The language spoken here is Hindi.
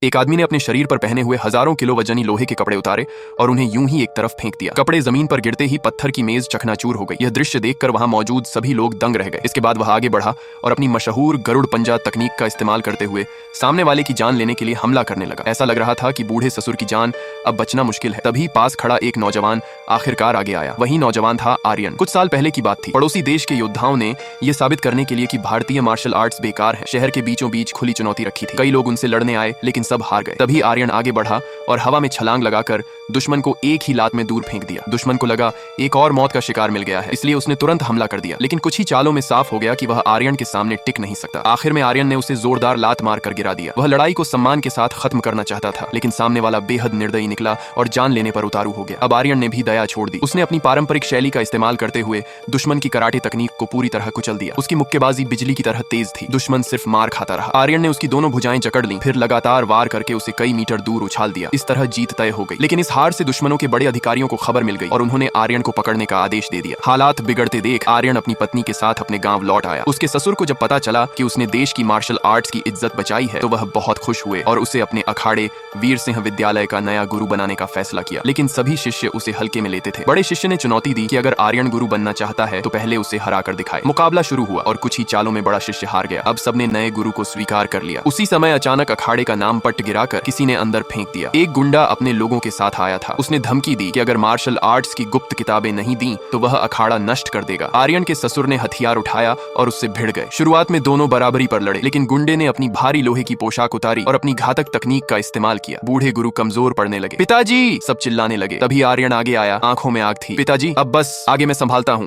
एक आदमी ने अपने शरीर पर पहने हुए हजारों किलो वजनी लोहे के कपड़े उतारे और उन्हें यूं ही एक तरफ फेंक दिया। कपड़े जमीन पर गिरते ही पत्थर की मेज चकनाचूर हो गई। यह दृश्य देखकर वहां मौजूद सभी लोग दंग रह गए। इसके बाद वह आगे बढ़ा और अपनी मशहूर गरुड़ पंजा तकनीक का इस्तेमाल करते हुए सामने वाले की जान लेने के लिए हमला करने लगा। ऐसा लग रहा था कि बूढ़े ससुर की जान अब बचना मुश्किल है। तभी पास खड़ा एक नौजवान आखिरकार आगे आया। वही नौजवान था आर्यन। कुछ साल पहले की बात थी। पड़ोसी देश के योद्धाओं ने यह साबित करने के लिए कि भारतीय मार्शल आर्ट्स बेकार है, शहर के बीचों बीच खुली चुनौती रखी थी। कई लोग उनसे लड़ने आए लेकिन सब हार गए। तभी आर्यन आगे बढ़ा और हवा में छलांग लगाकर दुश्मन को एक ही लात में दूर फेंक दिया। दुश्मन को लगा एक और मौत का शिकार मिल गया है, इसलिए उसने तुरंत हमला कर दिया। लेकिन कुछ ही चालों में साफ हो गया कि वह आर्यन के सामने टिक नहीं सकता। आखिर में आर्यन ने उसे जोरदार लात मारकर गिरा दिया। वह लड़ाई को सम्मान के साथ खत्म करना चाहता था, लेकिन सामने वाला बेहद निर्दयी निकला और जान लेने पर उतारू हो गया। अब आर्यन ने भी दया छोड़ दी। उसने अपनी पारंपरिक शैली का इस्तेमाल करते हुए दुश्मन की कराटे तकनीक को पूरी तरह कुचल दिया। उसकी मुक्केबाजी बिजली की तरह तेज थी। दुश्मन सिर्फ मार खाता रहा। आर्यन ने उसकी दोनों भुजाएं जकड़ लीं, फिर लगातार वार करके उसे कई मीटर दूर उछाल दिया। इस तरह जीत तय हो गई। लेकिन इस हार से दुश्मनों के बड़े अधिकारियों को खबर मिल गई और उन्होंने आर्यन को पकड़ने का आदेश दे दिया। हालात बिगड़ते देख आर्यन अपनी पत्नी के साथ अपने गांव लौट आया। उसके ससुर को जब पता चला कि उसने देश की मार्शल आर्ट्स की इज्जत बचाई है तो वह बहुत खुश हुए और उसे अपने अखाड़े वीर सिंह विद्यालय का नया गुरु बनाने का फैसला किया। लेकिन सभी शिष्य उसे हल्के में लेते थे। बड़े शिष्य ने चुनौती दी कि अगर आर्यन गुरु बनना चाहता है तो पहले उसे हरा कर दिखाए। मुकाबला शुरू हुआ और कुछ ही चालों में बड़ा शिष्य हार गया। अब सबने नए गुरु को स्वीकार कर लिया। उसी समय अचानक अखाड़े का नाम पट्ट गिराकर किसी ने अंदर फेंक दिया। एक गुंडा अपने लोगों के साथ आया था। उसने धमकी दी कि अगर मार्शल आर्ट्स की गुप्त किताबें नहीं दी तो वह अखाड़ा नष्ट कर देगा। आर्यन के ससुर ने हथियार उठाया और उससे भिड़ गए। शुरुआत में दोनों बराबरी पर लड़े, लेकिन गुंडे ने अपनी भारी लोहे की पोशाक उतारी और अपनी घातक तकनीक का इस्तेमाल किया। बूढ़े गुरु कमजोर पड़ने लगे। पिताजी! सब चिल्लाने लगे। तभी आर्यन आगे आया। आंखों में आग थी। पिताजी, अब बस, आगे मैं संभालता हूँ।